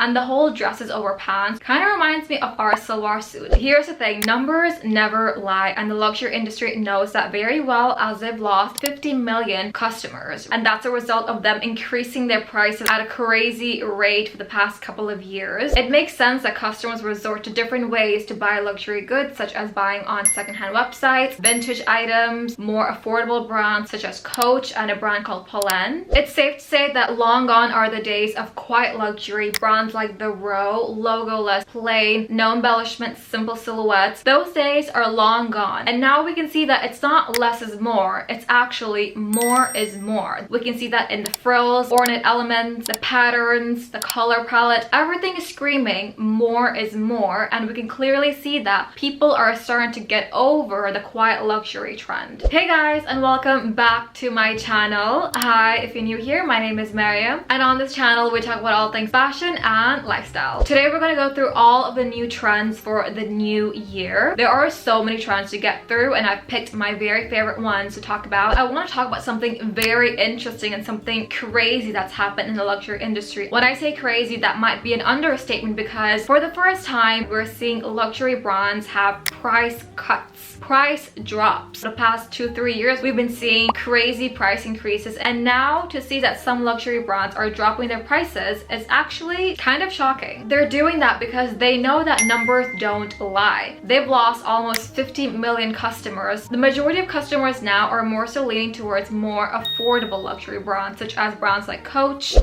and the whole dresses over pants kind of reminds me of our salwar suit. Here's the thing, numbers never lie, and the luxury industry knows that very well, as they've lost 50 million customers, and that's a result of them increasing their prices at a crazy rate for the past couple of years. It makes sense that customers resort to different ways to buy luxury goods, such as buying on secondhand websites, vintage items, more affordable brands such as Coach and a brand called Pantone. It's safe to say that long gone are the days of quiet luxury brands like the Row, logoless, plain, no embellishments, simple silhouettes. Those days are long gone, and now we can see that it's not less is more, it's actually more is more. We can see that in the frills, ornate elements, the patterns, the color palette, everything is screaming more is more, and we can clearly see that people are starting to get over the quiet luxury trend. Hey guys, and welcome back to my channel. Hi, if you're new here, my name is Maryam, and on this channel we talk about all things fashion and lifestyle. Today we're going to go through all of the new trends for the new year. There are so many trends to get through, and I've picked my very favorite ones to talk about. I want to talk about something very interesting and something crazy that's happened in the luxury industry. When I say crazy, that might be an understatement, because for the first time we're seeing luxury brands have price cuts, price drops. For the past 2-3 years we've been seeing crazy price increases, and now to see that some luxury brands are dropping their prices is actually kind of shocking. They're doing that because they know that numbers don't lie. They've lost almost 50 million customers. The majority of customers now are more so leaning towards more affordable luxury brands, such as brands like Coach,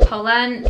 Poland,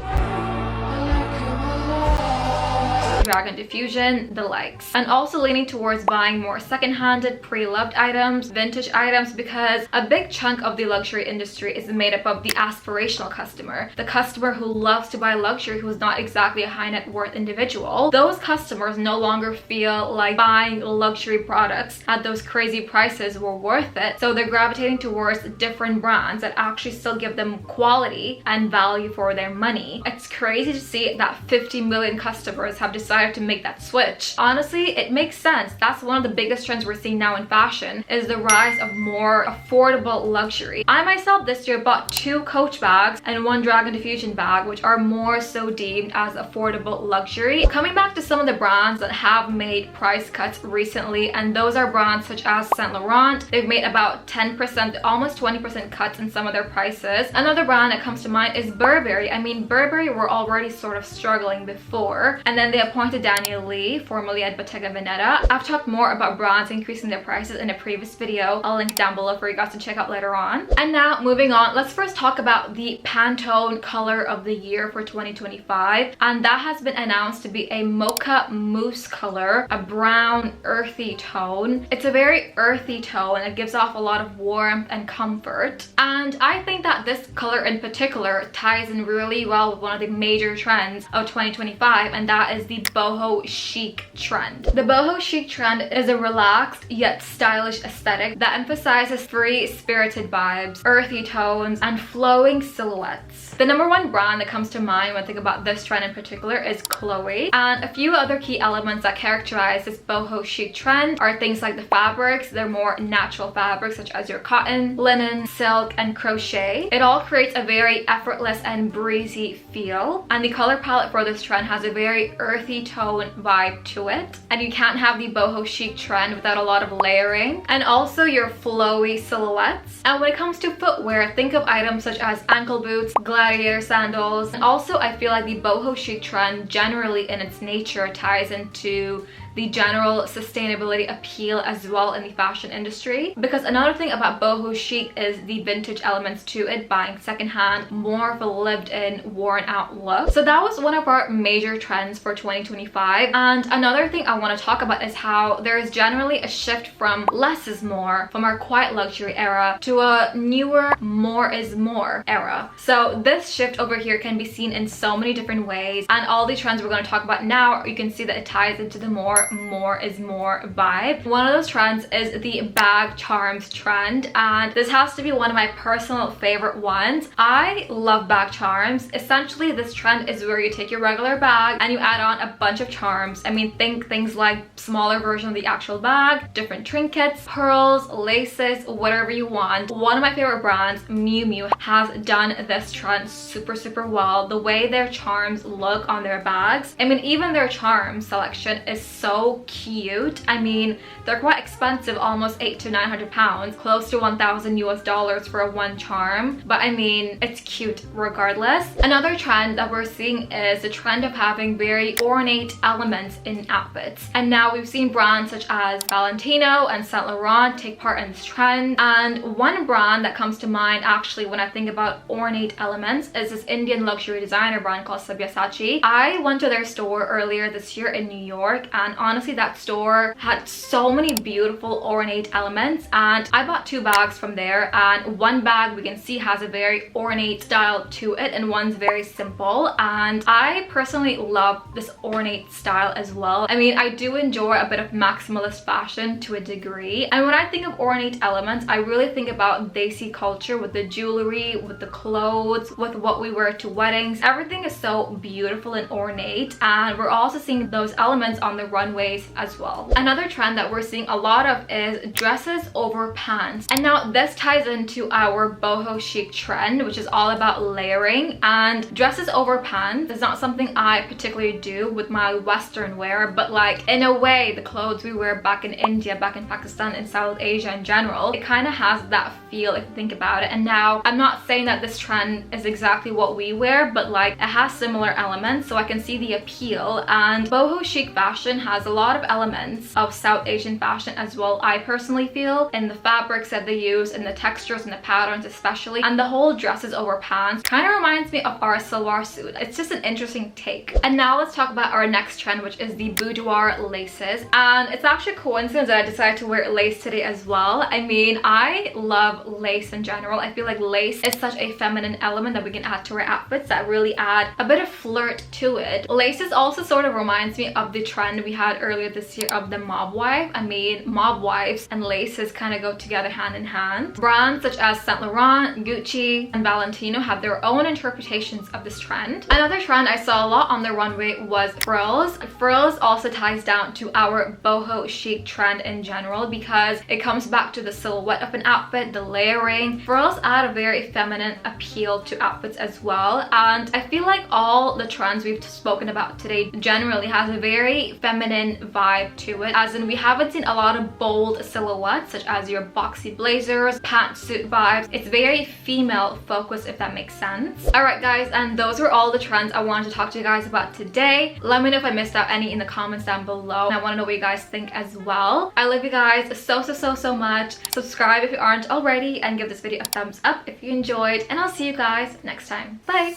Dragon Diffusion, the likes, and also leaning towards buying more second-handed, pre-loved items, vintage items, because a big chunk of the luxury industry is made up of the aspirational customer, the customer who loves to buy luxury, who's not exactly a high net worth individual. Those customers no longer feel like buying luxury products at those crazy prices were worth it, so they're gravitating towards different brands that actually still give them quality and value for their money. It's crazy to see that 50 million customers have decided to make that switch. Honestly, it makes sense. That's one of the biggest trends we're seeing now in fashion, is the rise of more affordable luxury. I myself this year bought 2 Coach bags and 1 Dragon Diffusion bag, which are more so deemed as affordable luxury. Coming back to some of the brands that have made price cuts recently, and those are brands such as Saint Laurent. They've made about 10%, almost 20% cuts in some of their prices. Another brand that comes to mind is Burberry. I mean, Burberry were already sort of struggling before, and then they appointed Daniel Lee, formerly at Bottega Veneta. I've talked more about brands increasing their prices in a previous video. I'll link down below for you guys to check out later on. And now moving on, let's first talk about the Pantone color of the year for 2025, and that has been announced to be a mocha mousse color, a brown earthy tone. It's a very earthy tone, and it gives off a lot of warmth and comfort, and I think that this color in particular ties in really well with one of the major trends of 2025, and that is the Boho Chic trend. The Boho Chic trend is a relaxed yet stylish aesthetic that emphasizes free-spirited vibes, earthy tones, and flowing silhouettes. The number one brand that comes to mind when I think about this trend in particular is Chloe, and a few other key elements that characterize this Boho Chic trend are things like the fabrics. They're more natural fabrics such as your cotton, linen, silk, and crochet. It all creates a very effortless and breezy feel, and the color palette for this trend has a very earthy tone vibe to it, and you can't have the Boho Chic trend without a lot of layering and also your flowy silhouettes. And when it comes to footwear, think of items such as ankle boots, gladiator sandals, and also I feel like the Boho Chic trend generally in its nature ties into the general sustainability appeal as well in the fashion industry, because another thing about Boho Chic is the vintage elements to it, buying secondhand, more of a lived-in, worn-out look. So that was one of our major trends for 2025. And another thing I want to talk about is how there is generally a shift from less is more, from our quiet luxury era, to a newer more is more era. So this shift over here can be seen in so many different ways, and all the trends we're going to talk about now, you can see that it ties into the more more is more vibe. One of those trends is the bag charms trend, and this has to be one of my personal favorite ones. I love bag charms. Essentially, this trend is where you take your regular bag and you add on a bunch of charms. I mean, think things like smaller version of the actual bag, different trinkets, pearls, laces, whatever you want. One of my favorite brands, Miu Miu, has done this trend super well. The way their charms look on their bags, I mean, even their charm selection is so cute. I mean, they're quite expensive, almost 800 to 900 pounds, close to 1,000 US dollars for a one charm, but I mean, it's cute regardless. Another trend that we're seeing is the trend of having very ornate elements in outfits, and now we've seen brands such as Valentino and Saint Laurent take part in this trend. And one brand that comes to mind actually when I think about ornate elements is this Indian luxury designer brand called Sabyasachi. I went to their store earlier this year in New York, and honestly that store had so many beautiful ornate elements, and I bought 2 bags from there, and one bag we can see has a very ornate style to it and one's very simple, and I personally love this ornate style as well. I mean, I do enjoy a bit of maximalist fashion to a degree, and when I think of ornate elements, I really think about Desi culture with the jewelry, with the clothes, with what we wear to weddings. Everything is so beautiful and ornate, and we're also seeing those elements on the runways as well. Another trend that we're seeing a lot of is dresses over pants, and now this ties into our boho chic trend, which is all about layering. And dresses over pants is not something I particularly do with my western wear, but like in a way the clothes we wear back in India, back in Pakistan, in South Asia in general, it kind of has that feel if you think about it. And now I'm not saying that this trend is exactly what we wear, but like it has similar elements, so I can see the appeal. And boho chic fashion has a lot of elements of South Asian fashion as well, I personally feel, in the fabrics that they use, in the textures and the patterns especially, and the whole dresses over pants kind of reminds me of our salwar suit. It's just an interesting take. And now let's talk about our next trend, which is the boudoir laces. And it's actually a coincidence that I decided to wear lace today as well. I mean, I love lace in general. I feel like lace is such a feminine element that we can add to our outfits that really add a bit of flirt to it. Laces also sort of reminds me of the trend we had earlier this year of the mob wife. I mean, mob wives and laces kind of go together hand in hand. Brands such as Saint Laurent, Gucci, and Valentino have their own interpretations of this trend. Another trend I saw a lot on the runway was frills. Frills also ties down to our boho chic trend in general because it comes back to the silhouette of an outfit, the layering. Frills add a very feminine appeal to outfits as well, and I feel like all the trends we've spoken about today generally has a very feminine vibe to it, as in we haven't seen a lot of bold silhouettes such as your boxy blazers, pantsuit vibes. It's very female focused, if that makes sense. Alright guys, and those were all the trends I wanted to talk to you guys about today. Let me know if I missed out any in the comments down below, and I want to know what you guys think as well. I love you guys so much. Subscribe if you aren't already, and give this video a thumbs up if you enjoyed, and I'll see you guys next time. Bye!